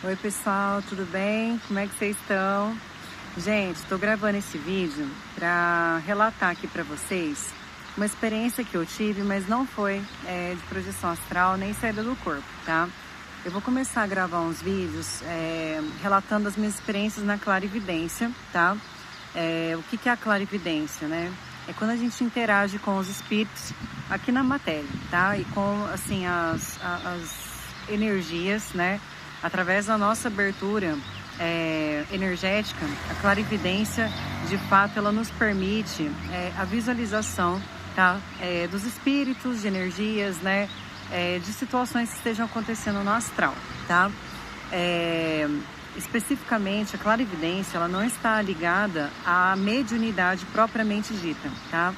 Oi pessoal, tudo bem? Como é que vocês estão? Gente, estou gravando esse vídeo para relatar aqui para vocês uma experiência que eu tive, mas não foi de projeção astral nem saída do corpo, tá? Eu vou começar a gravar uns vídeos relatando as minhas experiências na clarividência, tá? O que é a clarividência, né? É quando a gente interage com os espíritos aqui na matéria, tá? E com, assim, as energias, né? Através da nossa abertura energética, a clarividência, de fato, ela nos permite a visualização, tá? Dos espíritos, de energias, né? De situações que estejam acontecendo no astral, tá? Especificamente, a clarividência, ela não está ligada à mediunidade propriamente dita, tá?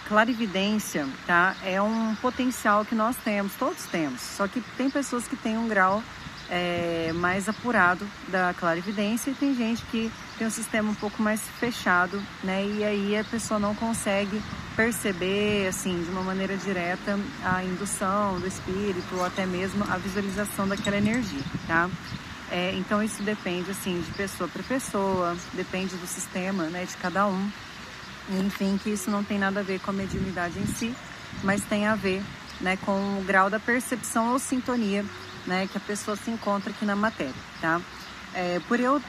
Clarividência, tá? É um potencial que nós temos, todos temos, só que tem pessoas que têm um grau mais apurado da clarividência e tem gente que tem um sistema um pouco mais fechado, né? E aí a pessoa não consegue perceber, assim, de uma maneira direta a indução do espírito ou até mesmo a visualização daquela energia, tá? Então isso depende, assim, de pessoa para pessoa, depende do sistema, né, de cada um. Enfim, que isso não tem nada a ver com a mediunidade em si, mas tem a ver, né, com o grau da percepção ou sintonia, né, que a pessoa se encontra aqui na matéria, tá? Por eu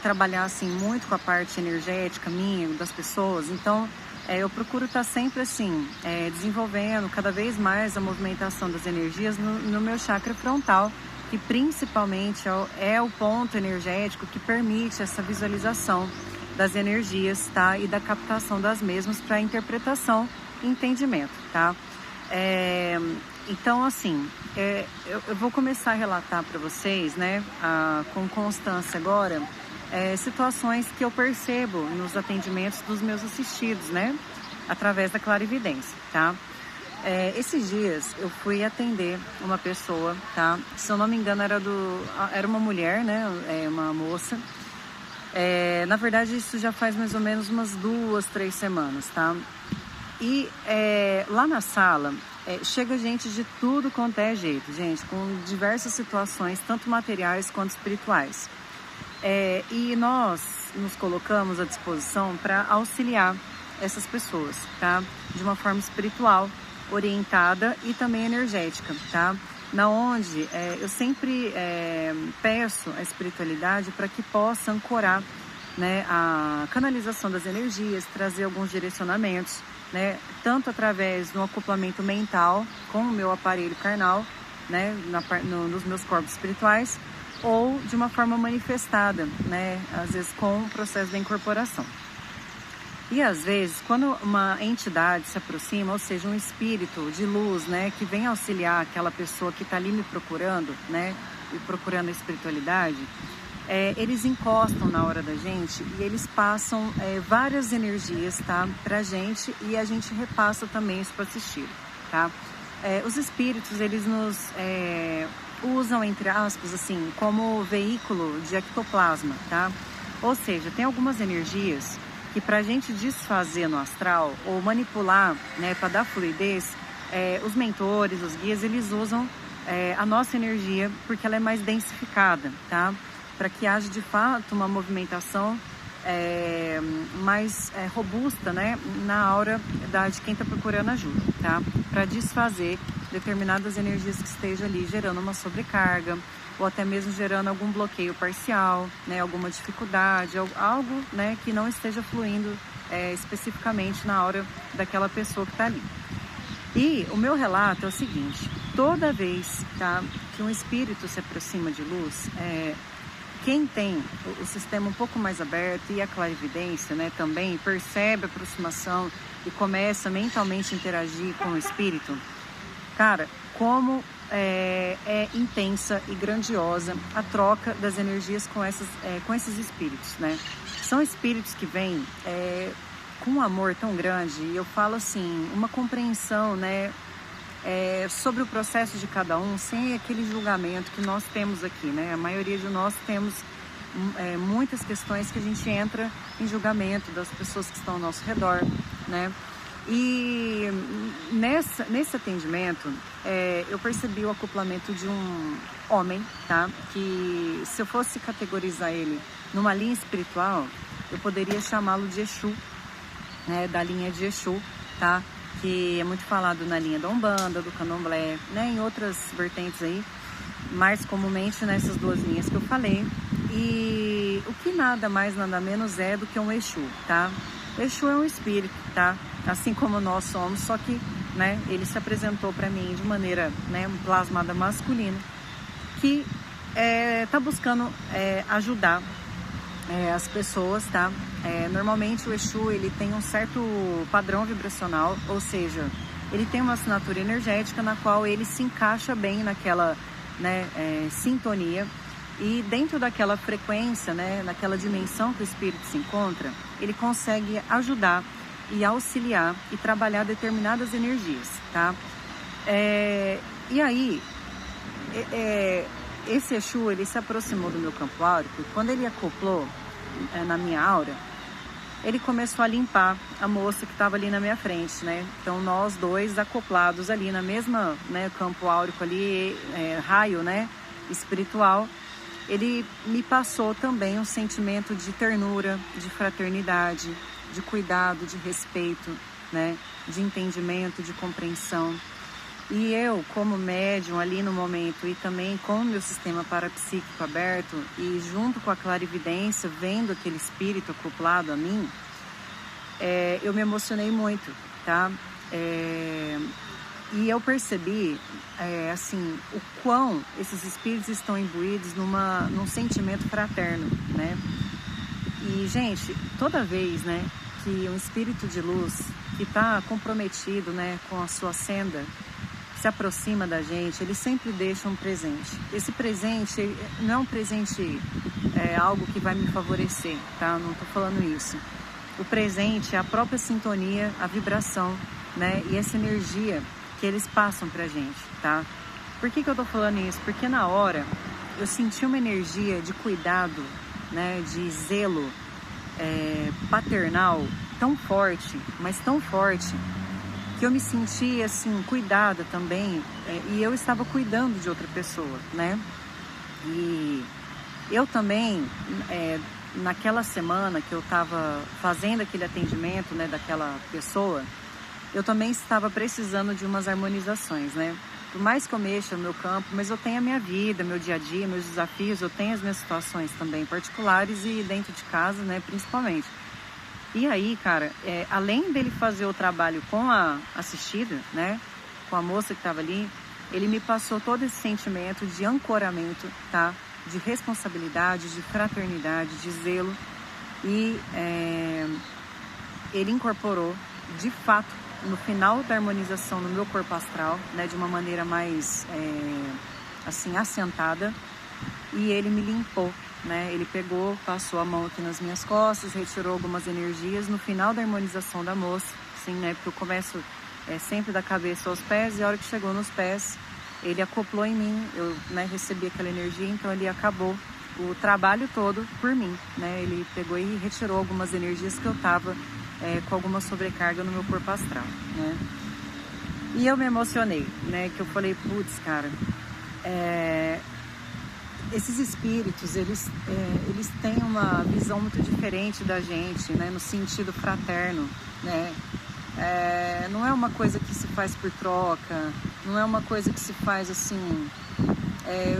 trabalhar, assim, muito com a parte energética minha, das pessoas, então eu procuro estar sempre, assim, desenvolvendo cada vez mais a movimentação das energias no meu chakra frontal, que principalmente é o ponto energético que permite essa visualização das energias, tá? E da captação das mesmas para interpretação e entendimento, tá? Então, assim, eu vou começar a relatar para vocês, né, com constância agora, situações que eu percebo nos atendimentos dos meus assistidos, né, através da clarividência, tá? Esses dias eu fui atender uma pessoa, tá? Se eu não me engano era uma mulher, né? Uma moça. Na verdade isso já faz mais ou menos umas 2, 3 semanas, tá? E lá na sala chega gente de tudo quanto é jeito, gente, com diversas situações, tanto materiais quanto espirituais. E nós nos colocamos à disposição para auxiliar essas pessoas, tá? De uma forma espiritual, orientada e também energética, tá? Na onde eu sempre peço a espiritualidade para que possa ancorar, né, a canalização das energias, trazer alguns direcionamentos, né, tanto através do acoplamento mental com o meu aparelho carnal, né, nos meus corpos espirituais, ou de uma forma manifestada, né, às vezes com o processo da incorporação. E às vezes, quando uma entidade se aproxima, ou seja, um espírito de luz, né, que vem auxiliar aquela pessoa que está ali me procurando, né, e procurando a espiritualidade, eles encostam na hora da gente e eles passam várias energias, tá, pra gente, e a gente repassa também isso para assistir, tá? Os espíritos, eles nos usam, entre aspas, assim, como veículo de ectoplasma, tá? Ou seja, tem algumas energias que para a gente desfazer no astral ou manipular, né, para dar fluidez, os mentores, os guias, eles usam a nossa energia porque ela é mais densificada, tá? Para que haja de fato uma movimentação mais robusta, né, na aura de quem está procurando ajuda, tá? Para desfazer determinadas energias que estejam ali gerando uma sobrecarga, ou até mesmo gerando algum bloqueio parcial, né, alguma dificuldade, algo, né, que não esteja fluindo especificamente na hora daquela pessoa que está ali. E o meu relato é o seguinte: toda vez, tá, que um espírito se aproxima de luz, quem tem o sistema um pouco mais aberto e a clarividência, né, também percebe a aproximação e começa mentalmente a interagir com o espírito, cara, como é intensa e grandiosa a troca das energias com esses espíritos, né? São espíritos que vêm com um amor tão grande, e eu falo assim, uma compreensão, né, sobre o processo de cada um, sem aquele julgamento que nós temos aqui, né? A maioria de nós temos muitas questões que a gente entra em julgamento das pessoas que estão ao nosso redor, né? E nesse atendimento, eu percebi o acoplamento de um homem, tá? Que se eu fosse categorizar ele numa linha espiritual, eu poderia chamá-lo de Exu, né? Da linha de Exu, tá? Que é muito falado na linha da Umbanda, do Candomblé, né? Em outras vertentes aí, mais comumente nessas duas linhas que eu falei. E o que nada mais, nada menos é do que um Exu, tá? Exu é um espírito, tá? Assim como nós somos, só que, né, ele se apresentou para mim de maneira, né, plasmada masculina, que tá buscando ajudar as pessoas, tá? Normalmente o Exu, ele tem um certo padrão vibracional, ou seja, ele tem uma assinatura energética na qual ele se encaixa bem naquela, né, sintonia. E dentro daquela frequência, né, naquela dimensão que o espírito se encontra, ele consegue ajudar e auxiliar e trabalhar determinadas energias, tá? E aí, esse Exu, ele se aproximou do meu campo áurico, e quando ele acoplou na minha aura, ele começou a limpar a moça que estava ali na minha frente, né? Então, nós dois acoplados ali na mesma, né, campo áurico ali, raio, né, espiritual, ele me passou também um sentimento de ternura, de fraternidade, de cuidado, de respeito, né? De entendimento, de compreensão. E eu, como médium ali no momento e também com o meu sistema parapsíquico aberto e junto com a clarividência, vendo aquele espírito acoplado a mim, eu me emocionei muito, tá? E eu percebi, assim, o quão esses espíritos estão imbuídos num sentimento fraterno, né? E, gente, toda vez, né, que um espírito de luz que está comprometido, né, com a sua senda, se aproxima da gente, ele sempre deixa um presente. Esse presente não é um presente, algo que vai me favorecer, tá? Não estou falando isso. O presente é a própria sintonia, a vibração, né, e essa energia que eles passam pra gente, tá? Por que eu tô falando isso? Porque na hora eu senti uma energia de cuidado, né, de zelo paternal tão forte, mas tão forte, que eu me senti assim, cuidada também, e eu estava cuidando de outra pessoa, né? E eu também, naquela semana que eu estava fazendo aquele atendimento, né, daquela pessoa, eu também estava precisando de umas harmonizações, né? Por mais que eu mexa no meu campo, mas eu tenho a minha vida, meu dia a dia, meus desafios, eu tenho as minhas situações também particulares e dentro de casa, né, principalmente. E aí, cara, além dele fazer o trabalho com a assistida, né, com a moça que estava ali, ele me passou todo esse sentimento de ancoramento, tá? De responsabilidade, de fraternidade, de zelo. E ele incorporou, de fato, no final da harmonização no meu corpo astral, né, de uma maneira mais, assim, assentada, e ele me limpou, né, ele pegou, passou a mão aqui nas minhas costas, retirou algumas energias no final da harmonização da moça, assim, né, porque eu começo sempre da cabeça aos pés, e a hora que chegou nos pés, ele acoplou em mim, eu, né, recebi aquela energia, então ele acabou o trabalho todo por mim, né, ele pegou e retirou algumas energias que eu tava com alguma sobrecarga no meu corpo astral, né? E eu me emocionei, né? Que eu falei, putz, cara, esses espíritos, eles têm uma visão muito diferente da gente, né? No sentido fraterno, né? Não é uma coisa que se faz por troca, não é uma coisa que se faz assim,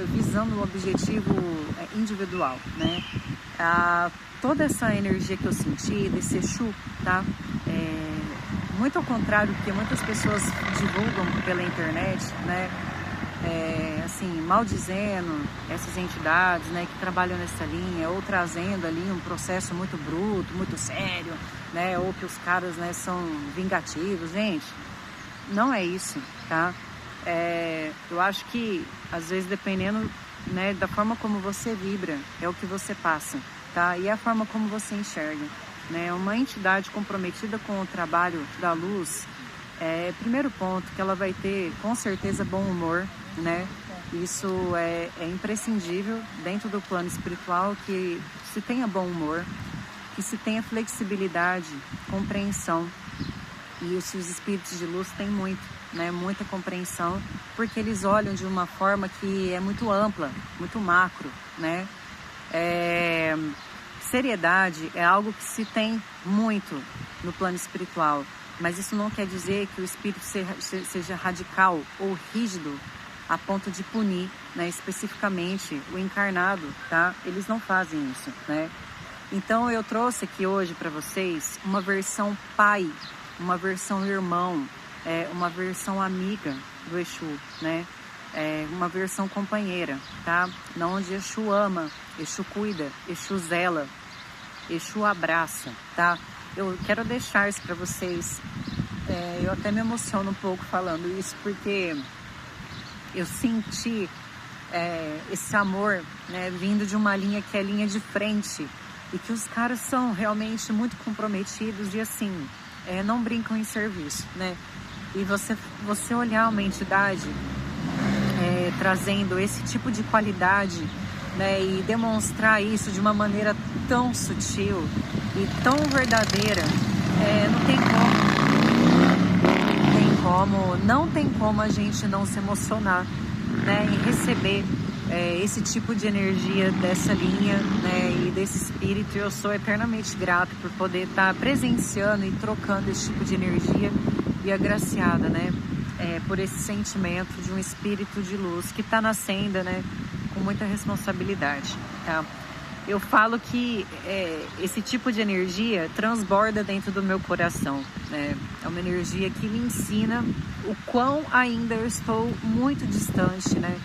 visando um objetivo individual, né? Toda essa energia que eu senti desse Exu, tá? Muito ao contrário do que muitas pessoas divulgam pela internet, né? Assim, maldizendo essas entidades, né, que trabalham nessa linha, ou trazendo ali um processo muito bruto, muito sério, né? Ou que os caras, né, são vingativos. Gente, não é isso, tá? Eu acho que, às vezes, dependendo, né, da forma como você vibra, é o que você passa, tá? E a forma como você enxerga, né? Uma entidade comprometida com o trabalho da luz, primeiro ponto, que ela vai ter, com certeza, bom humor, né? Isso é imprescindível dentro do plano espiritual, que se tenha bom humor, que se tenha flexibilidade, compreensão, E os espíritos de luz têm muito, né? Muita compreensão, porque eles olham de uma forma que é muito ampla, muito macro, né? Seriedade é algo que se tem muito no plano espiritual, mas isso não quer dizer que o espírito seja radical ou rígido a ponto de punir, né, especificamente o encarnado, tá? Eles não fazem isso, né? Então eu trouxe aqui hoje para vocês uma versão pai, uma versão irmão, uma versão amiga do Exu, né? Uma versão companheira, tá? Onde Exu ama, Exu cuida, Exu zela, Exu abraça, tá? Eu quero deixar isso para vocês. Eu até me emociono um pouco falando isso, porque eu senti esse amor, né, vindo de uma linha que é linha de frente, e que os caras são realmente muito comprometidos e assim, não brincam em serviço, né? E você olhar uma entidade trazendo esse tipo de qualidade, né, e demonstrar isso de uma maneira tão sutil e tão verdadeira, não tem como a gente não se emocionar, né, em receber esse tipo de energia dessa linha, né, e desse espírito. Eu sou eternamente grata por poder estar presenciando e trocando esse tipo de energia, e agraciada, né, por esse sentimento de um espírito de luz que está nascendo, né, com muita responsabilidade, tá? Eu falo que esse tipo de energia transborda dentro do meu coração, né? É uma energia que me ensina o quão ainda eu estou muito distante, né,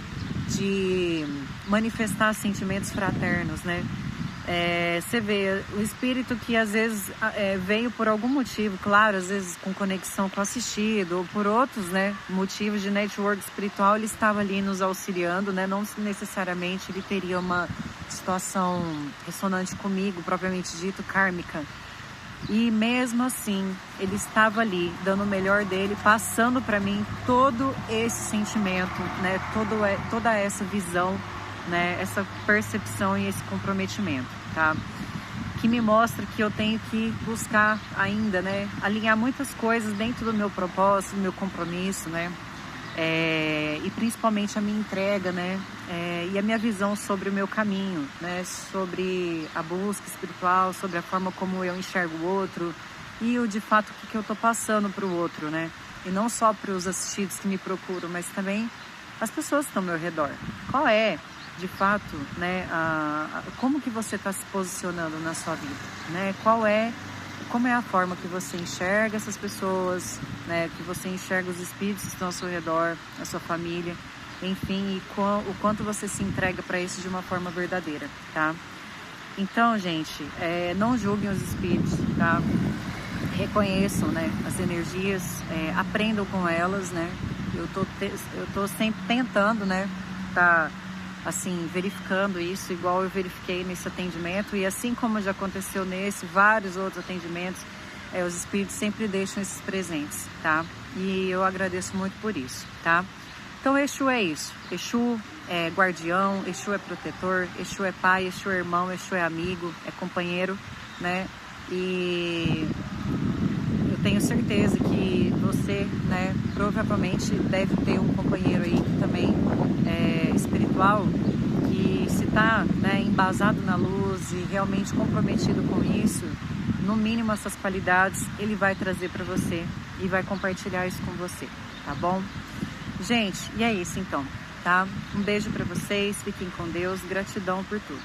de manifestar sentimentos fraternos, né? Você vê o espírito que às vezes veio por algum motivo, claro, às vezes com conexão com o assistido, ou por outros, né, motivos de network espiritual, ele estava ali nos auxiliando, né? Não necessariamente ele teria uma situação ressonante comigo, propriamente dito, kármica. E mesmo assim, ele estava ali, dando o melhor dele, passando para mim todo esse sentimento, né, toda essa visão, né, essa percepção e esse comprometimento, tá? Que me mostra que eu tenho que buscar ainda, né, alinhar muitas coisas dentro do meu propósito, do meu compromisso, né, e principalmente a minha entrega, né, e a minha visão sobre o meu caminho, né, sobre a busca espiritual, sobre a forma como eu enxergo o outro e de fato o que eu tô passando para o outro, né, e não só para os assistidos que me procuram, mas também as pessoas que estão ao meu redor. Qual é, de fato, né, como que você está se posicionando na sua vida, né? Como é a forma que você enxerga essas pessoas, né? Que você enxerga os espíritos que estão ao seu redor, a sua família, enfim, e o quanto você se entrega para isso de uma forma verdadeira, tá? Então, gente, não julguem os espíritos, tá? Reconheçam, né, as energias, aprendam com elas, né? Eu tô sempre tentando, né, tá assim, verificando isso, igual eu verifiquei nesse atendimento, e assim como já aconteceu vários outros atendimentos, os espíritos sempre deixam esses presentes, tá? E eu agradeço muito por isso, tá? Então, Exu é isso. Exu é guardião, Exu é protetor, Exu é pai, Exu é irmão, Exu é amigo, é companheiro, né? E eu tenho certeza que você, né, provavelmente deve ter um companheiro aí que também é espiritual, e se está, né, embasado na luz e realmente comprometido com isso, no mínimo essas qualidades ele vai trazer para você e vai compartilhar isso com você, tá bom? Gente, e é isso então, tá? Um beijo para vocês, fiquem com Deus, gratidão por tudo.